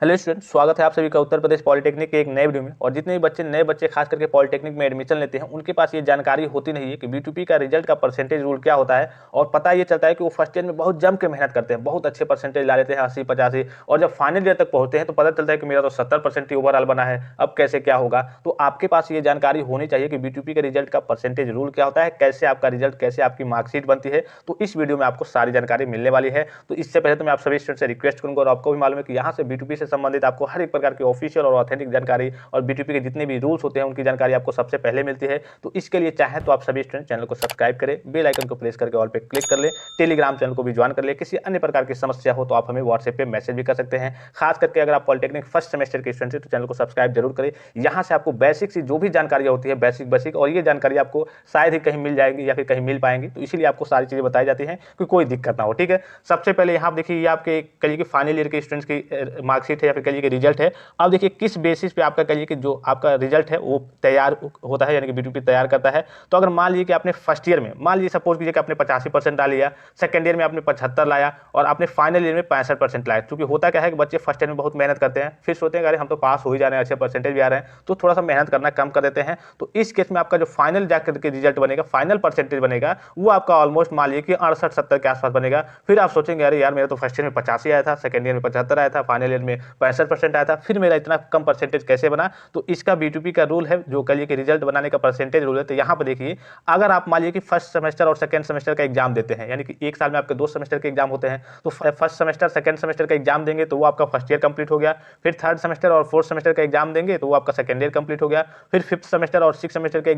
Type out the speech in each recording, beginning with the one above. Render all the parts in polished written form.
Hello student, स्वागत है आप सभी का उत्तर प्रदेश पॉलिटेक्निक के एक नए वीडियो में। और जितने भी नए बच्चे खास करके पॉलिटेक्निक में एडमिशन लेते हैं उनके पास ये जानकारी होती नहीं है कि B2P का रिजल्ट का परसेंटेज रूल क्या होता है। और पता ये चलता है कि वो फर्स्ट ईयर में बहुत जम के मेहनत करते हैं, बहुत अच्छे परसेंटेज ला लेते हैं 80-85, और जब फाइनल ईयर तक पहुंचते हैं तो पता चलता है कि मेरा तो 70% ही ओवरऑल बना है, अब कैसे क्या होगा। तो आपके पास ये जानकारी होनी चाहिए कि B2P के रिजल्ट का परसेंटेज रूल क्या होता है, कैसे आपका रिजल्ट, कैसे आपकी मार्कशीट बनती है। तो इस वीडियो में आपको सारी जानकारी मिलने वाली है। तो इससे पहले तो मैं आप सभी स्टूडेंट से रिक्वेस्ट करूंगा, और आपको भी मालूम है कि यहाँ से B2P से संबंधित आपको हर प्रकार की ऑफिशियल और ऑथेंटिक जानकारी और B2P के जितने भी रूल्स होते हैं उनकी जानकारी आपको सबसे पहले मिलती है। तो इसके लिए चाहे तो आप सभी स्टूडेंट चैनल को सब्सक्राइब करें, बेल आइकन को प्रेस करके ऑल पे क्लिक कर ले, टेलीग्राम चैनल को भी ज्वाइन कर ले। किसी अन्य प्रकार की समस्या हो तो आप हमें व्हाट्सएप पे मैसेज भी कर सकते हैं। खास करके अगर आप पॉलिटेक्निक फर्स्ट सेमेस्टर के स्टूडेंट हैं तो चैनल को सब्सक्राइब जरूर करें। यहाँ से आपको बेसिक सी जो भी जानकारियाँ होती है बेसिक और ये जानकारी आपको शायद ही कहीं मिल जाएगी या फिर कहीं मिल पाएंगी। तो इसीलिए आपको सारी चीजें बताई जाती हैं कि कोई दिक्कत ना हो। ठीक है, सबसे पहले यहाँ देखिए, ये आपके कहिए कि फाइनल ईयर के स्टूडेंट्स की मार्कशीट है या फिर कहिए कि रिजल्ट है। अब देखिए किस बेसिस पे आपका कहिए कि जो आपका रिजल्ट है वो तैयार होता है, यानी कि B2P तैयार करता है। तो अगर मान लीजिए कि आपने फर्स्ट ईयर में, मान लीजिए सपोज कीजिए कि आपने 85% डाल लिया, सेकंड ईयर में आपने 75 लाया और आपने फाइनल ईयर में 65% लाया। क्योंकि होता क्या है कि बच्चे फर्स्ट ईयर में बहुत मेहनत करते हैं, फिर सोचते हैं अरे हम तो पास हो ही जा रहे हैं, अच्छे परसेंटेज भी आ रहे हैं, तो थोड़ा सा मेहनत करना कम कर देते हैं। तो इस केस में आपका जो फाइनल जाकर के रिजल्ट बनेगा, फाइनल परसेंटेज बनेगा, वो आपका ऑलमोस्ट मान लीजिए कि 68-70 के आसपास बनेगा। फिर आप सोचेंगे अरे यार मेरा तो फर्स्ट ईयर में 85 आया था, सेकंड ईयर में 75 आया था, फाइनल ईयर में 65% आया था, फिर मेरा इतना कम परसेंटेज कैसे बना। तो इसका B2P का रूल है, जो कहिए कि रिजल्ट बनाने का परसेंटेज रूल है। तो यहाँ पर देखिए, अगर आप मान लीजिए कि फर्स्ट सेमेस्टर और सेकंड सेमेस्टर का एग्जाम देते हैं, यानी कि एक साल में आपके 2 सेमेस्टर के एग्जाम होते हैं, तो फर्स्ट सेमेस्टर सेकंड सेमेस्टर का एग्जाम देंगे तो वो आपका फर्स्ट ईयर कंप्लीट हो गया। फिर थर्ड सेमेस्टर और फोर्थ सेमेस्टर का एग्जाम देंगे तो वो आपका सेकंड ईयर कंप्लीट हो गया। फिर फिफ्थ सेमेस्टर और सिक्स सेमेस्टर का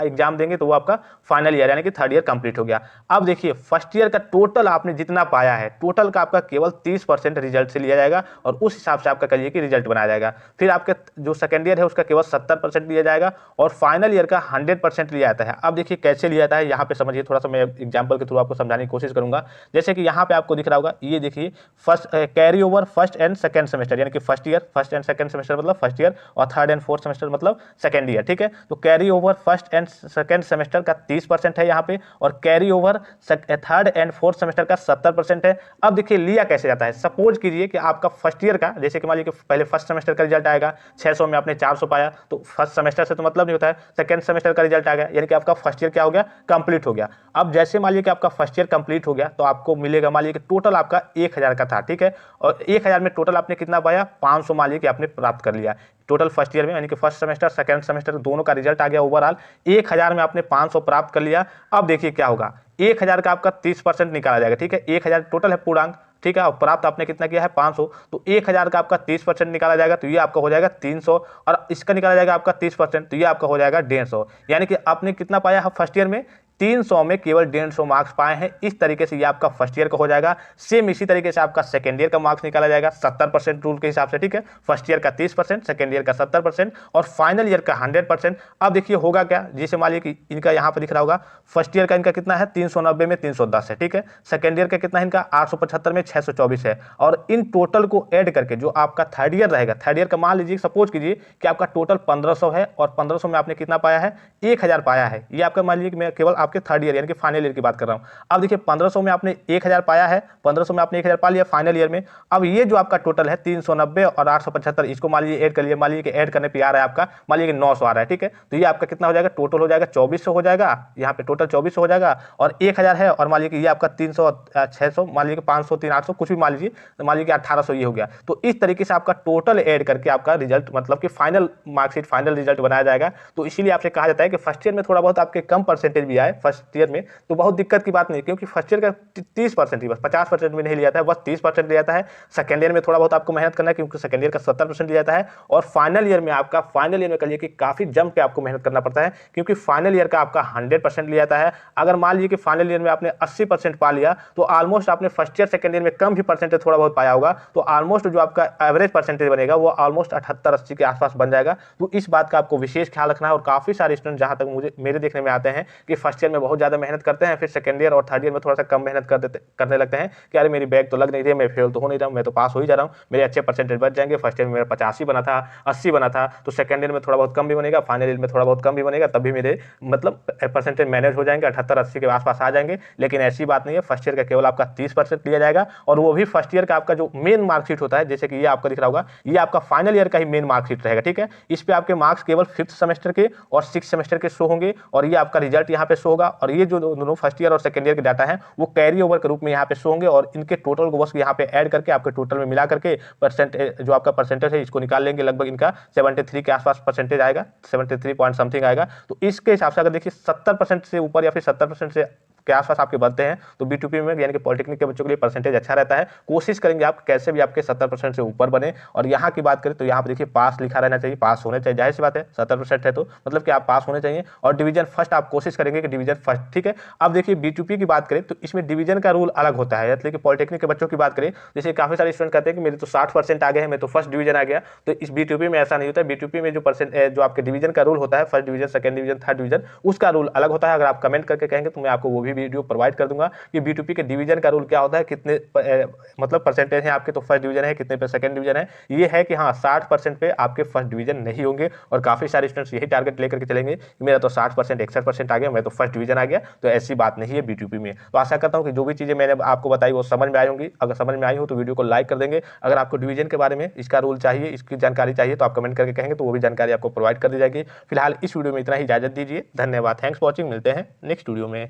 एग्जाम देंगे तो वो आपका फाइनल ईयर यानी कि थर्ड ईयर कंप्लीट हो गया। अब देखिए, फर्स्ट ईयर का टोटल आपने जितना पाया है, टोटल का आपका केवल 30% रिजल्ट से लिया जाएगा और उस हिसाब से आपका कहिए कि रिजल्ट बनाया जाएगा। फिर आपके जो सेकंड ईयर है उसका केवल 70% लिया जाएगा और फाइनल ईयर का 100% लिया जाता है। अब देखिए कैसे लिया जाता है, यहाँ पे समझिए, थोड़ा सा मैं एग्जांपल के थ्रू आपको समझाने की कोशिश करूंगा। जैसे कि यहाँ पे आपको दिख रहा होगा, ये देखिए first carry over first and second semester, यानी कि first year, first and second semester मतलब फर्स्ट ईयर, और थर्ड एंड फोर्थ सेमेस्टर मतलब सेकंड ईयर। ठीक है, तो carry over first and second semester का 30% है यहाँ पे, और carry over third and fourth semester का 70% है। अब देखिए लिया कैसे जाता है, सपोज कीजिए कि आपका फर्स्ट ईयर का, जैसे कि मान लीजिए पहले फर्स्ट सेमेस्टर का रिजल्ट आएगा 600 में आपने 400 पाया, तो फर्स्ट सेमेस्टर से तो मतलब नहीं होता है। सेकंड सेमेस्टर का रिजल्ट आ गया यानी कि आपका फर्स्ट ईयर क्या हो गया, कंप्लीट हो गया। अब जैसे मान लीजिए कि आपका फर्स्ट ईयर कंप्लीट हो गया तो आपको मिलेगा, मान लीजिए कि टोटल आपका 1000 का था। ठीक है, और 1000 में टोटल आपने कितना पाया, 500 मान लीजिए कि आपने प्राप्त कर लिया टोटल फर्स्ट ईयर में, यानी कि फर्स्ट सेमेस्टर सेकंड सेमेस्टर दोनों का रिजल्ट आ गया ओवरऑल 1000 में आपने 500 प्राप्त कर लिया। अब देखिए क्या होगा, 1000 का आपका 30% निकाला जाएगा। ठीक है, 1000 टोटल है पूर्णांक, ठीक है, और प्राप्त आपने कितना किया है 500, तो 1000 का आपका 30% निकाला जाएगा तो ये आपका हो जाएगा 300, और इसका निकाला जाएगा आपका 30% तो ये आपका हो जाएगा 150। यानी कि आपने कितना पाया है फर्स्ट ईयर में, 300 में केवल 150 मार्क्स पाए हैं। इस तरीके से ये आपका फर्स्ट ईयर का हो जाएगा। सेम इसी तरीके से आपका सेकंड ईयर का मार्क्स निकाला जाएगा 70% रूल के हिसाब से। ठीक है, फर्स्ट ईयर का 30%, सेकंड ईयर का 70% और फाइनल ईयर का 100%। अब देखिए होगा क्या, जैसे मान लीजिए कि इनका यहाँ पर दिख रहा होगा, फर्स्ट ईयर का इनका कितना है 390 में 310 है। ठीक है, सेकंड ईयर का कितना है इनका 875 में 624 है, और इन टोटल को ऐड करके जो आपका थर्ड ईयर रहेगा, थर्ड ईयर का मान लीजिए सपोज कीजिए कि आपका टोटल 1500 है और 1500 में आपने कितना पाया है, 1000 पाया है। ये आपका मान लीजिए कि मैं केवल आपके थर्ड यानी कि फाइनल ईयर की बात कर रहा हूं। अब देखिए 1500 में आपने 1000 पाया है, 1500 में आपने 1000 पा लिया फाइनल ईयर में। अब ये जो आपका टोटल है 390 और 875, इसको मान लीजिए ऐड कर लिया, मान लीजिए कि ऐड करने पे आ रहा है आपका, मान लीजिए कि 900 आ रहा है। ठीक है, तो ये आपका कितना हो जाएगा, टोटल हो जाएगा 2400 हो जाएगा, यहाँ पे टोटल 2400 हो जाएगा, और 1000 है और मान लीजिए कि ये आपका 300 600, मान लीजिए कि 500 300 कुछ भी मान लीजिए, तो मान लीजिए कि 1800 ये हो गया। तो इस तरीके से आपका टोटल ऐड करके आपका रिजल्ट मतलब कि फाइनल मार्कशीट, फाइनल रिजल्ट बनाया जाएगा। तो इसीलिए आपसे कहा जाता है कि फर्स्ट ईयर में थोड़ा बहुत आपके कम परसेंटेज भी आए फर्स्ट ईयर में तो बहुत दिक्कत की बात नहीं, क्योंकि फर्स्ट ईयर का 30% ही, बस 50% भी नहीं लिया था, बस 30% लिया था है। सेकंड ईयर में थोड़ा बहुत आपको मेहनत करना है क्योंकि सेकंड ईयर का 70% लिया था है, और फाइनल ईयर में आपका, फाइनल ईयर में कहिए कि काफी जम के आपको मेहनत करना पड़ता है क्योंकि फाइनल ईयर का आपका 100% लिया था है। अगर मान लीजिए कि फाइनल ईयर में आपने 80% पा लिया तो ऑलमोस्ट आपने फर्स्ट ईयर सेकंड ईयर में कम भी परसेंटेज थोड़ा बहुत पाया होगा, तो ऑलमोस्ट जो आपका एवरेज परसेंटेज बनेगा वो ऑलमोस्ट 78-80 के आसपास बन जाएगा। तो इस बात का आपको विशेष ख्याल रखना है, और काफी सारे स्टूडेंट जहां तक मुझे मेरे देखने में आते हैं कि फर्स्ट ईयर ईयर में बहुत ज़्यादा मेहनत करते हैं, फिर सेकंड ईयर और थर्ड ईयर में थोड़ा सा कम मेहनत करने लगते हैं कि अरे मेरी बैग तो लग नहीं रही है, मैं फेल तो हो नहीं रहा हूँ, मैं तो पास हो ही जा रहा हूँ, मेरे अच्छे परसेंटेज बच जाएंगे। फर्स्ट ईयर में मेरा 85 बना था, 80 बना था, तो सेकंड ईयर में थोड़ा बहुत कम भी बनेगा, फाइनल ईयर में थोड़ा बहुत कम भी बनेगा, तब भी मेरे मतलब परसेंटेज मैनेज हो जाएंगे, 78-80 के आसपास आ जाएंगे। लेकिन ऐसी बात नहीं है, फर्स्ट ईयर का केवल आपका 30% लिया जाएगा, और वो भी फर्स्ट ईयर का आपका जो मेन मार्कशीट होता है, जैसे कि ये आपका दिख रहा होगा, ये आपका फाइनल ईयर का ही मेन मार्कशीट रहेगा, ठीक है। इस पे आपके मार्क्स केवल 5th सेमेस्टर के और 6th सेमेस्टर के शो होंगे, और ये आपका रिजल्ट यहाँ पे शो होगा, और ये जो दोनों फर्स्ट ईयर और सेकंड ईयर के डाटा है वो कैरी ओवर के रूप में यहाँ पे शो होंगे, और इनके टोटल को बस यहाँ पे ऐड करके आपके टोटल में मिला करके परसेंट जो आपका परसेंटेज है इसको निकाल लेंगे। लगभग इनका 73 के आसपास परसेंटेज आएगा, 73 पॉइंट समथिंग आएगा। तो इसके हिसाब से अगर देखिए 70% से ऊपर या फिर 70% से के आसपास आपके बनते हैं तो B2P में यानी कि पॉलिटेक्निक के बच्चों के लिए परसेंटेज अच्छा रहता है। कोशिश करेंगे आप कैसे भी आपके 70% से ऊपर बने। और यहाँ की बात करें तो यहाँ पर देखिए पास लिखा रहना चाहिए, पास होने चाहिए, जाहिर सी बात है 70% है तो मतलब कि आप पास होने चाहिए। और डिवीजन फर्स्ट आप कोशिश करेंगे कि डिवीजन फर्स्ट, ठीक है। अब देखिए B2P की बात करें तो इसमें डिवीजन का रूल अलग होता है, मतलब कि पॉलिटेक्निक के बच्चों की बात करें, जैसे काफी सारे स्टूडेंट कहते हैं कि मेरे तो 60% आ गए हैं, मैं तो फर्स्ट डिवीजन आ गया। तो इस B2P में ऐसा नहीं होता है। B2P में जो आपके डिवीजन का रूल होता है, first division, second division, third division, उसका रूल अलग होता है। अगर आप कमेंट करके कहेंगे तो मैं आपको वो भी वीडियो प्रोवाइड कर दूंगा कि B2P के डिवीजन का रूल क्या होता है, कितने मतलब परसेंटेज है आपके तो फर्स्ट डिवीजन है, कितने पे सेकंड डिवीजन है। ये है कि हाँ 60% पे आपके फर्स्ट डिवीजन नहीं होंगे, और काफी सारे स्टूडेंट्स यही टारगेट लेकर के चलेंगे कि मेरा तो 60% 61% आ गया, मैं तो फर्स्ट डिवीजन आ गया। तो ऐसी बात नहीं है B2P में। तो आशा करता हूँ कि जो भी चीजें मैंने आपको बताई वो समझ में आई होंगी। अगर समझ में आई हो तो वीडियो को लाइक कर देंगे। अगर आपको डिवीजन के बारे में इसका रूल चाहिए, इसकी जानकारी चाहिए तो आप कमेंट करके कहेंगे तो वो भी जानकारी आपको प्रोवाइड कर दी जाएगी। फिलहाल इस वीडियो में इतना ही, इजाजत दीजिए, धन्यवाद, थैंक्स फॉर वॉचिंग, मिलते हैं नेक्स्ट वीडियो में।